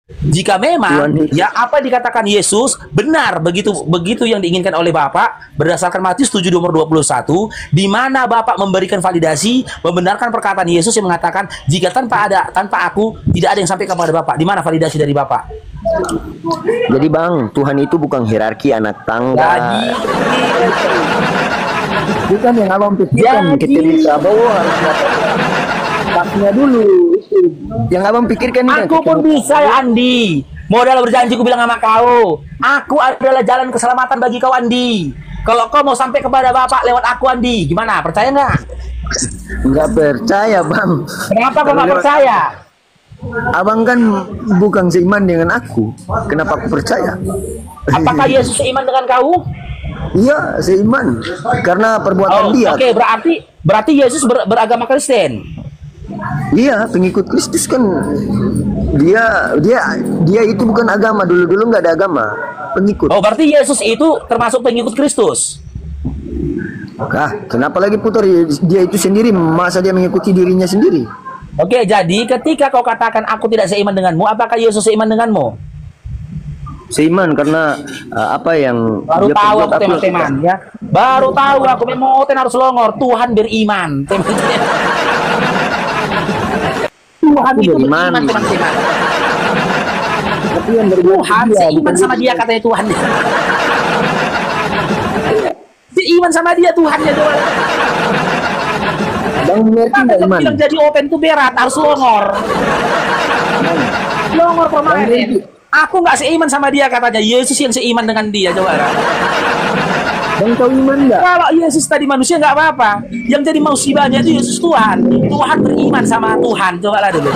Jika memang Tuhan Yesus. ya apa dikatakan Yesus benar, begitu yang diinginkan oleh Bapak berdasarkan Matius 7 nomor 21, di mana Bapak memberikan validasi membenarkan perkataan Yesus yang mengatakan jika tanpa aku tidak ada yang sampai kepada Bapak. Di mana validasi dari Bapak? Jadi Bang, Tuhan itu bukan hierarki anak tangga. Jadi Bukan yang abang pikirkan. Jadi- Ketika Prabowo harus dapat dulu. Itu yang abang pikirkan ini. aku pun bisa ya Andi. Modal berjanji ku bilang sama kau, aku adalah jalan keselamatan bagi kau Andi. Kalau kau mau sampai kepada Bapak lewat aku Andi, gimana? Percaya nggak? Nggak percaya Bang. Kenapa kau nggak percaya? Abang kan bukan seiman dengan aku. Kenapa aku percaya? Apakah Yesus seiman dengan kau? Iya, seiman. Karena perbuatan dia. Oke, berarti Yesus beragama Kristen. Iya, pengikut Kristus kan. Dia itu bukan agama. Dulu nggak ada agama. Pengikut. Oh, berarti Yesus itu termasuk pengikut Kristus. Kenapa lagi putar? Dia itu sendiri, masa dia mengikuti dirinya sendiri? Oke, jadi ketika kau katakan aku tidak seiman denganmu, apakah Yesus seiman denganmu? Seiman karena apa yang Baru dia tahu perbuat, aku teman-teman ya. Baru tahu aku memang harus longor. Tuhan beriman, teman-teman. Tuhan itu beriman, teman-teman. Tapi yang berbuat Tuhan dia, seiman bukan sama dia katanya Tuhan. Seiman sama dia Tuhannya doang. Bang mengerti Maka nggak kamu iman? bilang jadi open itu berat, harus longor. Longor kemarin. Aku nggak seiman sama dia katanya. Yesus yang seiman dengan dia coba. Bang tahu iman nggak? Kalau Yesus tadi manusia nggak apa-apa. Yang jadi musibahnya itu Yesus Tuhan. Tuhan beriman sama Tuhan. Coba lah dulu.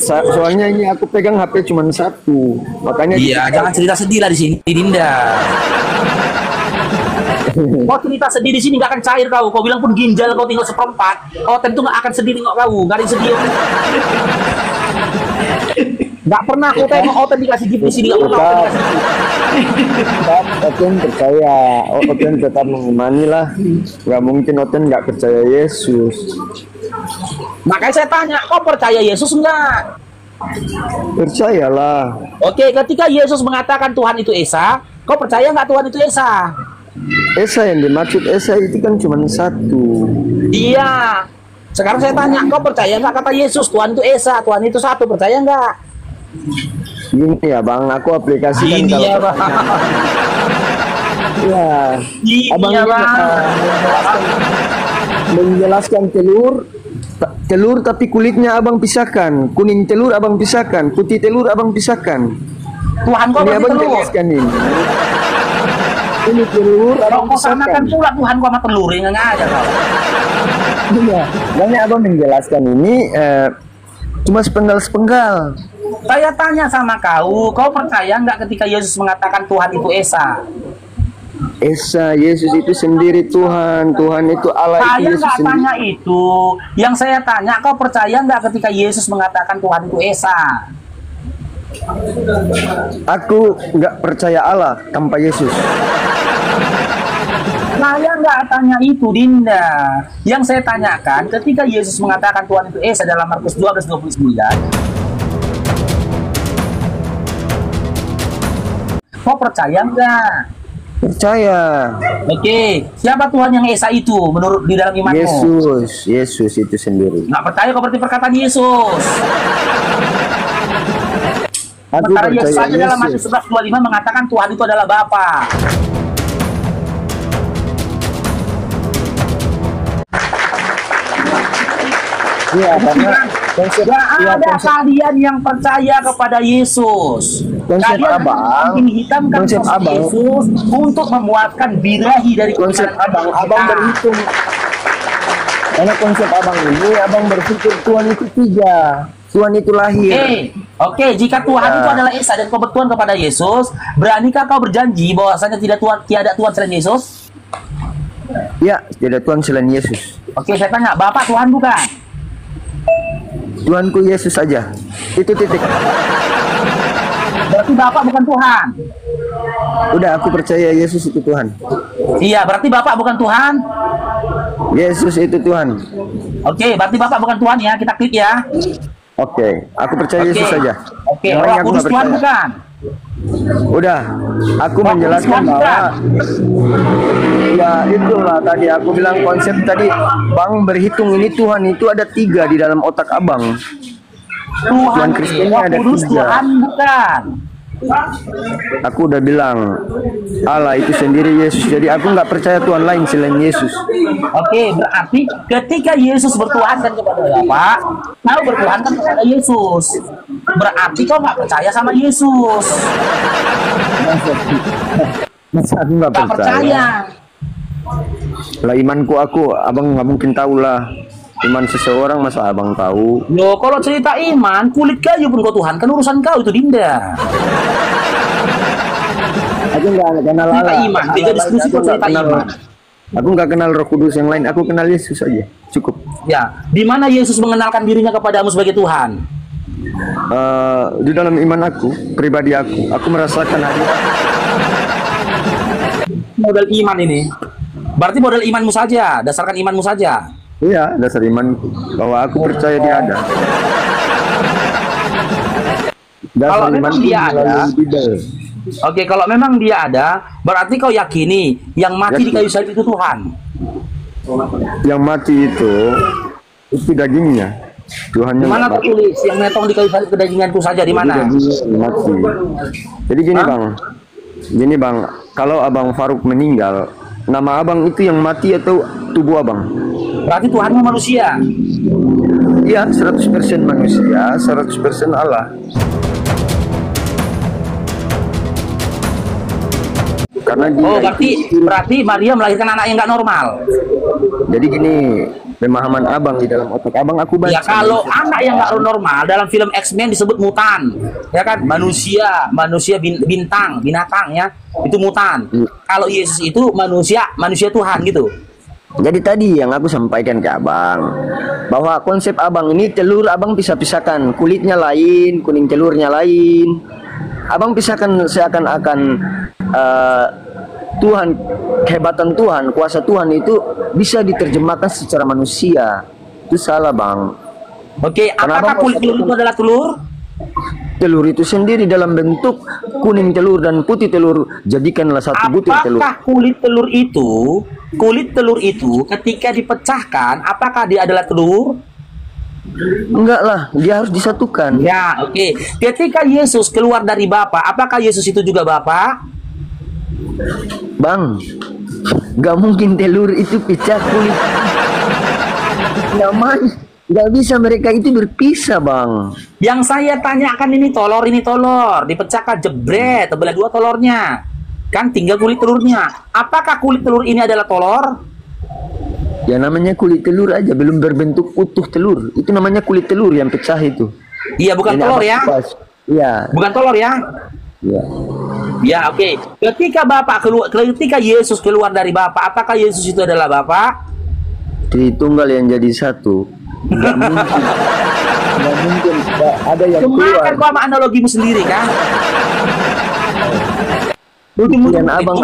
Soalnya ini aku pegang HP cuma satu, makanya Iya, jangan cerita sedih lah di sini, Dinda. Kau cerita sedih di sini nggak akan cair kau. Kau bilang pun ginjal kau tinggal seperempat. Oh, tentu nggak akan sedih tengok kau. Nggak ada yang sedih. Nggak pernah aku tengok Oten dikasih gift di sini. Nggak pernah Oten dikasih gift. Oten percaya, Oten tetap mengimani lah. Gak mungkin Oten nggak percaya Yesus. Makanya saya tanya, kau percaya Yesus enggak? Percayalah. Oke, ketika Yesus mengatakan Tuhan itu Esa, kau percaya nggak Tuhan itu Esa? Esa yang dimaksud Esa itu kan cuma satu. Iya. Sekarang saya tanya, kau percaya nggak kata Yesus Tuhan itu Esa, Tuhan itu satu, percaya nggak? Gini ya Bang, aku aplikasikan Ini ya, Bang. Ya, Ini Abang ya, ini, Bang. menjelaskan telur tapi kulitnya abang pisahkan, kuning telur abang pisahkan, putih telur abang pisahkan. Tuhan kau Ini berarti abang telur. jelaskan ini. Ini telur Kalau abang kau samakan pisahkan. pula Tuhan kau sama telur, yang nggak ada kau. Iya, makanya abang menjelaskan ini cuma sepenggal-sepenggal. Saya tanya sama kau percaya nggak ketika Yesus mengatakan Tuhan itu Esa? Esa, Yesus itu sendiri Tuhan, Tuhan itu Allah itu Saya Yesus nggak sendiri. tanya itu. Yang saya tanya, kau percaya nggak ketika Yesus mengatakan Tuhan itu Esa? Aku nggak percaya Allah tanpa Yesus. Saya nggak tanya itu, Dinda. Yang saya tanyakan, ketika Yesus mengatakan Tuhan itu Esa dalam Markus 12:29, kau percaya nggak? Percaya. Oke, siapa Tuhan yang Esa itu menurut di dalam imanmu? Yesus itu sendiri. Nggak percaya kau berarti perkataan Yesus. Aku Sementara Yesus percaya saja dalam Matius Yesus. 11:25 mengatakan Tuhan itu adalah Bapa. Iya, karena konsep Gak ya, ada konsep, kalian yang percaya kepada Yesus. Konsep Kalian abang- menghitamkan konsep sosok abang- Yesus untuk memuaskan birahi dari konsep kebenaran abang kita. berhitung. Karena konsep abang ini, abang berpikir Tuhan itu tiga. Tuhan itu lahir. Oke, jika Tuhan Ya. itu adalah Esa dan kau bertuhan kepada Yesus, beranikah kau berjanji bahwasanya tiada Tuhan selain Yesus? Ya, tidak Tuhan selain Yesus. Oke, saya tanya, Bapak Tuhan bukan? Tuhanku Yesus saja. Itu titik. Berarti Bapak bukan Tuhan. Udah, aku percaya Yesus itu Tuhan. Iya, berarti Bapak bukan Tuhan. Yesus itu Tuhan. Oke, berarti Bapak bukan Tuhan ya. Kita klik ya. Oke, aku percaya Oke. Yesus saja. Oke, Yang Roh lain aku Kudus nggak Tuhan percaya. bukan. Udah, aku Roh Kudus menjelaskan Tuhan bahwa bukan. ya itulah tadi aku bilang konsep tadi Bang berhitung ini Tuhan itu ada 3 di dalam otak Abang. Tuhan Yang Kristennya Roh ada Kudus 3. Tuhan bukan. Aku udah bilang Allah itu sendiri Yesus. Jadi aku nggak percaya Tuhan lain selain Yesus. Oke, berarti ketika Yesus bertuhankan kepada Bapak, kau bertuhankan kepada Yesus. Berarti kau nggak percaya sama Yesus. Masa aku nggak Nggak percaya. Lah imanku abang nggak mungkin tahu lah. Iman seseorang masa abang tahu. Loh, kalau cerita iman, kulit kayu pun kau Tuhan, kan urusan kau itu Dinda. Aku nggak kenal Cerita Allah. iman, Allah beda lain diskusi aku kok nggak cerita kenal. iman. Aku nggak kenal Roh Kudus yang lain. Aku kenal Yesus aja. Cukup. Ya, di mana Yesus mengenalkan dirinya kepadamu sebagai Tuhan? Di dalam iman aku, pribadi aku merasakan hadirat. Modal iman ini. Berarti modal imanmu saja, dasarkan imanmu saja. Iya, dasar imanku bahwa aku percaya dia ada. Kalau memang imanku dia ada, melalui Bible. Oke, kalau memang dia ada, berarti kau yakini yang mati di kayu salib itu Tuhan. Yang mati itu dagingnya. Tuhan Di mana tertulis yang metong di kayu salib kedaginganku saja, di mana? Mati. Jadi gini bang, kalau abang Faruk meninggal, nama abang itu yang mati atau tubuh abang? Berarti Tuhanmu manusia. Iya, 100% manusia, 100% Allah. Karena dia berarti Maria melahirkan anak yang nggak normal. Jadi gini, pemahaman abang di dalam otak abang aku baca. Ya kalau anak yang nggak normal dalam film X-Men disebut mutan, ya kan? Manusia binatang ya, itu mutan. Kalau Yesus itu manusia Tuhan gitu. Jadi tadi yang aku sampaikan ke abang, bahwa konsep abang ini telur abang pisah-pisahkan, kulitnya lain, kuning telurnya lain. Abang pisahkan seakan-akan Tuhan, kehebatan Tuhan, kuasa Tuhan itu bisa diterjemahkan secara manusia. Itu salah bang. Oke, apakah kulit telur itu adalah telur? Telur itu sendiri dalam bentuk kuning telur dan putih telur, jadikanlah satu butir telur. Apakah kulit telur itu ketika dipecahkan, apakah dia adalah telur? Enggak lah, dia harus disatukan. Ya, oke. Ketika Yesus keluar dari Bapa, apakah Yesus itu juga Bapa? Bang, nggak mungkin telur itu pecah kulit. Nggak bisa, mereka itu berpisah bang. Yang saya tanyakan ini telur, dipecahkan jebret, terbelah dua telurnya. Kan tinggal kulit telurnya. Apakah kulit telur ini adalah telur? Ya namanya kulit telur aja, belum berbentuk utuh telur. Itu namanya kulit telur yang pecah itu. Iya, bukan telur ya? Iya. Bukan telur ya? Iya. Ya, oke. Ketika Yesus keluar dari Bapa, apakah Yesus itu adalah Bapa? Tritunggal yang jadi satu. Nggak mungkin. Nggak mungkin. Nggak ada yang keluar. Kan kau sama analogimu sendiri kan? Dan abang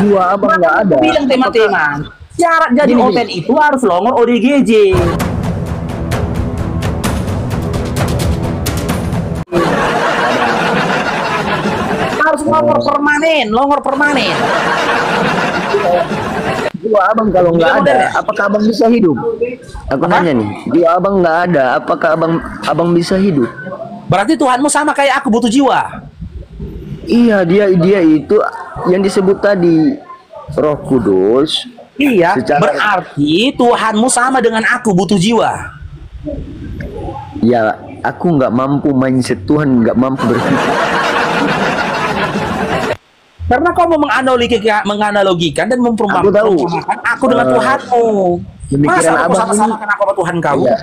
dua abang nggak ada. Bilang teman-teman, syarat jadi open itu harus longor ODGJ. Harus longor permanen. Dua abang kalau nggak ada, apakah abang bisa hidup? Aku nanya nih, dua abang nggak ada, apakah abang bisa hidup? Berarti Tuhanmu sama kayak aku, butuh jiwa. Iya, dia itu yang disebut tadi Roh Kudus. Iya, berarti Tuhanmu sama dengan aku, butuh jiwa. Ya, aku nggak mampu mindset Tuhan, nggak mampu berpikir. Karena kau mau menganalogikan dan memperumpamakan aku dengan Tuhanmu. Masa aku sama-samakan aku sama Tuhan kau? Iya.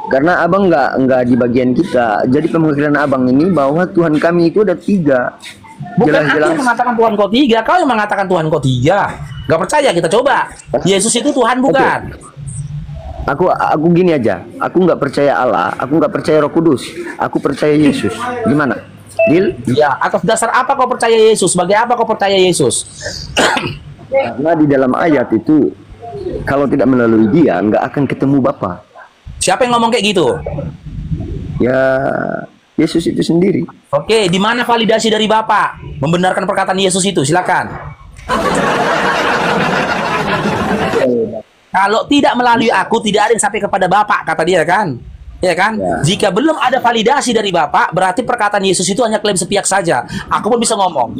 Karena abang nggak di bagian kita. Jadi pemikiran abang ini bahwa Tuhan kami itu ada 3. Bukan aku yang mengatakan Tuhan kau 3, kau yang mengatakan Tuhan kau 3. Gak percaya, kita coba. Yesus itu Tuhan bukan? Aku gini aja. Aku nggak percaya Allah, aku nggak percaya Roh Kudus. Aku percaya Yesus. Gimana? Deal? Ya, atas dasar apa kau percaya Yesus? Sebagai apa kau percaya Yesus? Karena di dalam ayat itu, kalau tidak melalui dia, nggak akan ketemu Bapa. Siapa yang ngomong kayak gitu? Ya, Yesus itu sendiri. Oke, di mana validasi dari Bapak membenarkan perkataan Yesus itu? Silakan. Kalau tidak melalui aku, tidak ada yang sampai kepada Bapak, kata dia kan? Ya kan? Ya. Jika belum ada validasi dari Bapak, berarti perkataan Yesus itu hanya klaim sepihak saja. Aku pun bisa ngomong.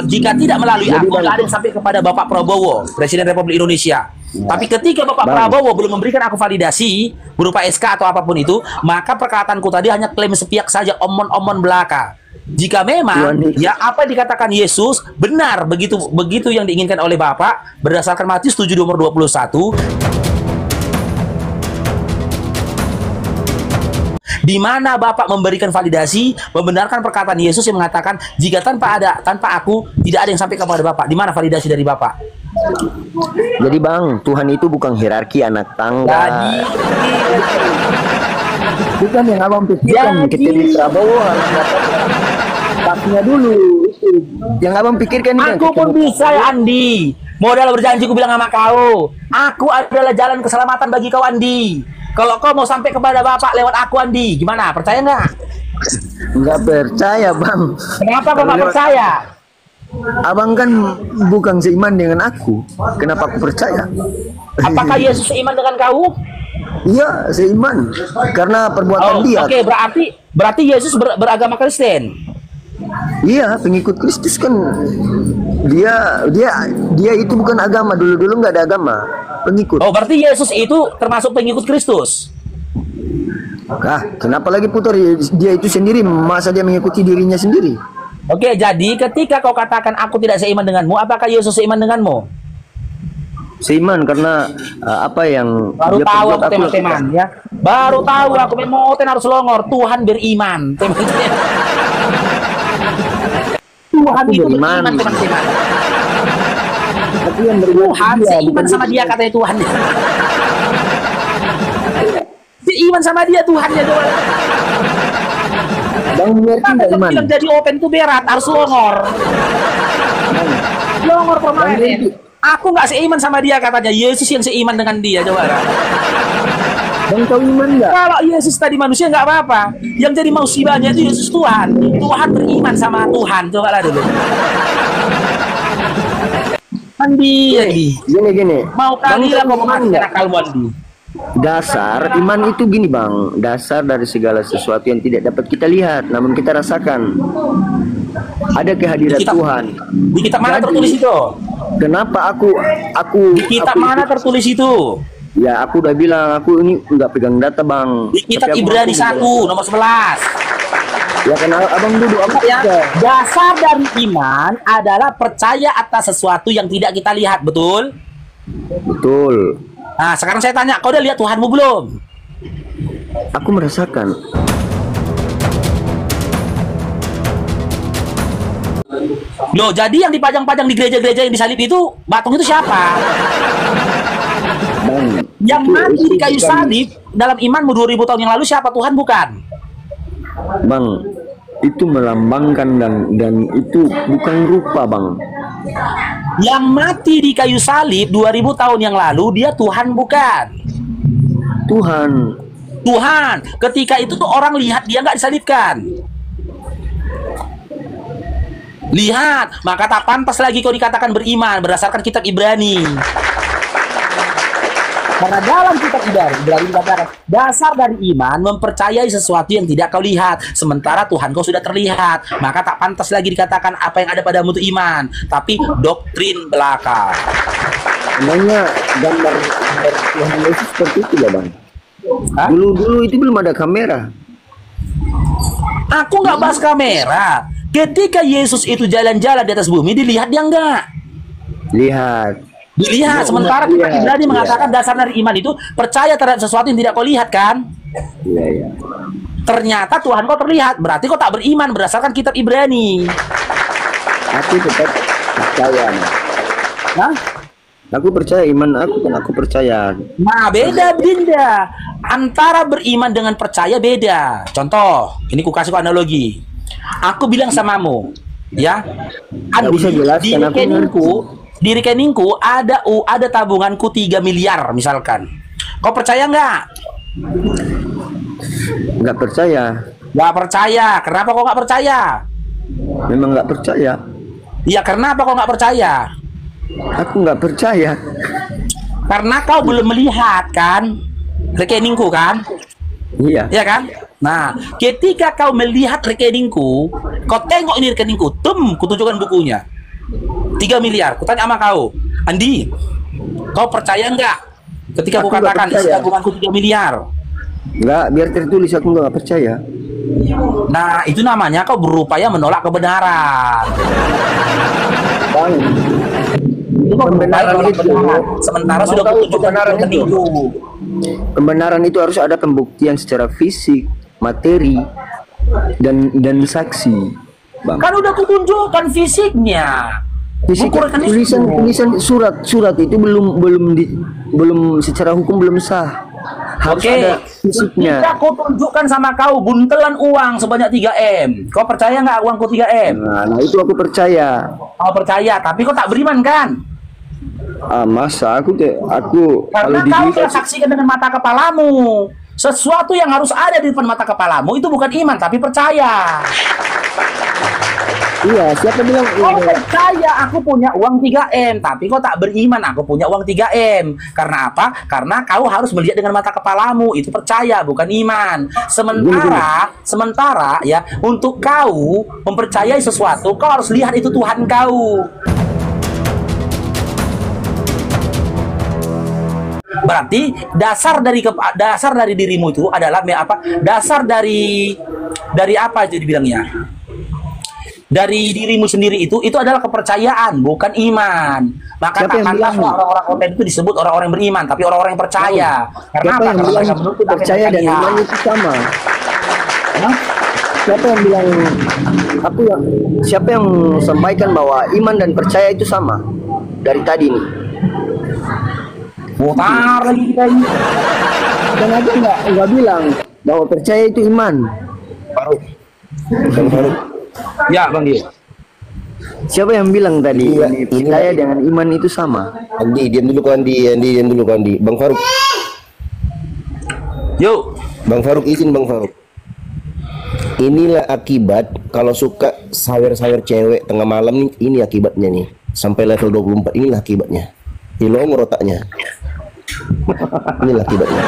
Jika tidak melalui aku, tidak ada yang sampai kepada Bapak Prabowo, Presiden Republik Indonesia. Ya. Tapi ketika Bapak Prabowo belum memberikan aku validasi berupa SK atau apapun itu, maka perkataanku tadi hanya klaim sepihak saja, omon-omon belaka. Jika memang ya apa yang dikatakan Yesus benar, begitu yang diinginkan oleh Bapak berdasarkan Matius 7 nomor 21, di mana Bapak memberikan validasi membenarkan perkataan Yesus yang mengatakan jika tanpa aku tidak ada yang sampai kepada Bapak. Di mana validasi dari Bapak? Jadi Bang, Tuhan itu bukan hierarki anak tangga. Jadi bukan yang abang pikirkan ketika Prabowo haknya dulu itu. Yang abang pikirkan ini. Aku pun bisa ya Andi. Modal berjanji aku bilang sama kau. Aku adalah jalan keselamatan bagi kau Andi. Kalau kau mau sampai kepada Bapak lewat aku Andi, gimana? Percaya nggak? Nggak percaya Bang. Kenapa kau nggak percaya? Abang kan bukan seiman dengan aku. Kenapa aku percaya? Apakah Yesus seiman dengan kau? Iya, seiman. Karena perbuatan dia. Oke, berarti Yesus beragama Kristen. Iya, pengikut Kristus kan. Dia itu bukan agama, dulu nggak ada agama, pengikut. Oh, berarti Yesus itu termasuk pengikut Kristus. Kenapa lagi putar? Dia itu sendiri, masa dia mengikuti dirinya sendiri? Oke, jadi ketika kau katakan aku tidak seiman denganmu, apakah Yesus seiman denganmu? Seiman karena apa yang baru dia tahu aku lakukan. teman-teman ya. Baru tahu aku memoten harus longor. Tuhan beriman, teman-teman. Tuhan itu beriman, teman-teman. Tuhan seiman sama dia katanya Tuhan. Seiman sama dia Tuhannya doang. Bang mengerti nggak iman? Bilang jadi open itu berat, harus longor. Longor permanen. Aku nggak seiman sama dia katanya. Yesus yang seiman dengan dia coba. Bang kau iman nggak? Kalau Yesus tadi manusia nggak apa-apa. Yang jadi musibahnya itu Yesus Tuhan. Tuhan beriman sama Tuhan. Coba lah dulu. Andi. Gini. Mau kali lah kau mengatakan akal Andi. Dasar iman itu gini Bang, dasar dari segala sesuatu yang tidak dapat kita lihat namun kita rasakan. Ada kehadiran Tuhan. Di kitab mana tertulis itu? Kenapa aku di kitab mana tertulis itu? Ya aku udah bilang aku ini nggak pegang data Bang. Di kitab Ibrani 1 nomor 11. Ya kenal abang duduk ya. Dasar dari iman adalah percaya atas sesuatu yang tidak kita lihat, betul? Betul. Nah, sekarang saya tanya, kau udah lihat Tuhanmu belum? Aku merasakan. Loh, jadi yang dipajang-pajang di gereja-gereja yang disalib itu, patung itu siapa? Bang, yang mati di kayu salib dalam imanmu 2000 tahun yang lalu siapa? Tuhan bukan? Bang, itu melambangkan dan itu bukan rupa Bang. Yang mati di kayu salib 2000 tahun yang lalu dia Tuhan bukan? Tuhan. Ketika itu tuh orang lihat dia nggak disalibkan. Lihat, maka tak pantas lagi kau dikatakan beriman berdasarkan kitab Ibrani. Karena dalam kitab Ibrani dikatakan dasar dari iman mempercayai sesuatu yang tidak kau lihat, sementara Tuhan kau sudah terlihat. Maka tak pantas lagi dikatakan apa yang ada padamu itu iman, tapi doktrin belaka. Namanya gambar Tuhan Yesus seperti itu ya Bang. Dulu itu belum ada kamera. Aku nggak bahas kamera. Ketika Yesus itu jalan-jalan di atas bumi, dilihat dia enggak? Dilihat, sementara kitab Ibrani mengatakan dasar dari iman itu percaya terhadap sesuatu yang tidak kau lihat kan? Iya. Ternyata Tuhan kau terlihat, berarti kau tak beriman berdasarkan kitab Ibrani. Aku tetap percaya. Nah, Aku percaya iman aku kan aku percaya. Nah, beda Dinda. Antara beriman dengan percaya beda. Contoh, ini ku kasih ku analogi. Aku bilang samamu, ya, Nggak Andi, usah jelaskan, aku di rekeningku ada tabunganku 3 miliar misalkan. Kau percaya nggak? Nggak percaya. Nggak percaya. Kenapa kau nggak percaya? Memang nggak percaya. Iya, kenapa kau nggak percaya? Aku nggak percaya. Karena kau belum melihat kan rekeningku kan? Iya. Ya kan? Nah, ketika kau melihat rekeningku, kau tengok ini rekeningku, kutunjukkan bukunya. 3 miliar. Kutanya sama kau, Andi, kau percaya nggak? Ketika aku Aku nggak katakan isi percaya. tabunganku 3 miliar. Nggak, biar tertulis aku nggak percaya. Nah, itu namanya kau berupaya menolak kebenaran. Bang, Itu kau berupaya Kebenaran menolak itu- kebenaran. Sementara Mau sudah tahu kutunjukkan kebenaran itu? rekeningku. kebenaran itu harus ada pembuktian secara fisik, materi, dan saksi, Bang. Kan udah kutunjukkan fisiknya. Fisik, Buku rekeningku. tulisan surat itu belum secara hukum belum sah. Harus Oke, ada fisiknya. ketika aku tunjukkan sama kau buntelan uang sebanyak 3M. Kau percaya nggak uangku 3M? Nah, itu aku percaya. Kau percaya, tapi kau tak beriman kan? Masa aku Karena kalau kau telah dilihat saksikan dengan mata kepalamu. Sesuatu yang harus ada di depan mata kepalamu itu bukan iman, tapi percaya. iya, siapa bilang Kau percaya aku punya uang 3M, tapi kau tak beriman aku punya uang 3M. Karena apa? Karena kau harus melihat dengan mata kepalamu. Itu percaya, bukan iman. Sementara ya, untuk kau mempercayai sesuatu, kau harus lihat itu Tuhan kau. Berarti dasar dari dirimu itu adalah apa? Dasar dari apa itu dibilangnya? Dari dirimu sendiri itu adalah kepercayaan, bukan iman. Maka Siapa yang takkanlah bilang? orang-orang konten itu disebut orang-orang yang beriman, tapi orang-orang yang percaya. Karena siapa apa? yang Karena bilang mereka menuntut apa yang percaya mereka dan lihat. iman itu sama? Hah? Siapa yang sampaikan bahwa iman dan percaya itu sama dari tadi nih? Mutar lagi kita ini. Dan ada nggak bilang bahwa percaya itu iman? Faruk. Bang Faruk. Ya, Bang Dio. Siapa yang bilang tadi Iya, ini ini percaya lagi. dengan iman itu sama? Andi, diam dulu kau Andi. Andi, diam dulu kau Andi. Bang Faruk. Yuk. Bang Faruk, izin Bang Faruk. Inilah akibat kalau suka sawer-sawer cewek tengah malam nih, ini akibatnya nih. Sampai level 24 inilah akibatnya. Dilongor otaknya. Inilah akibatnya.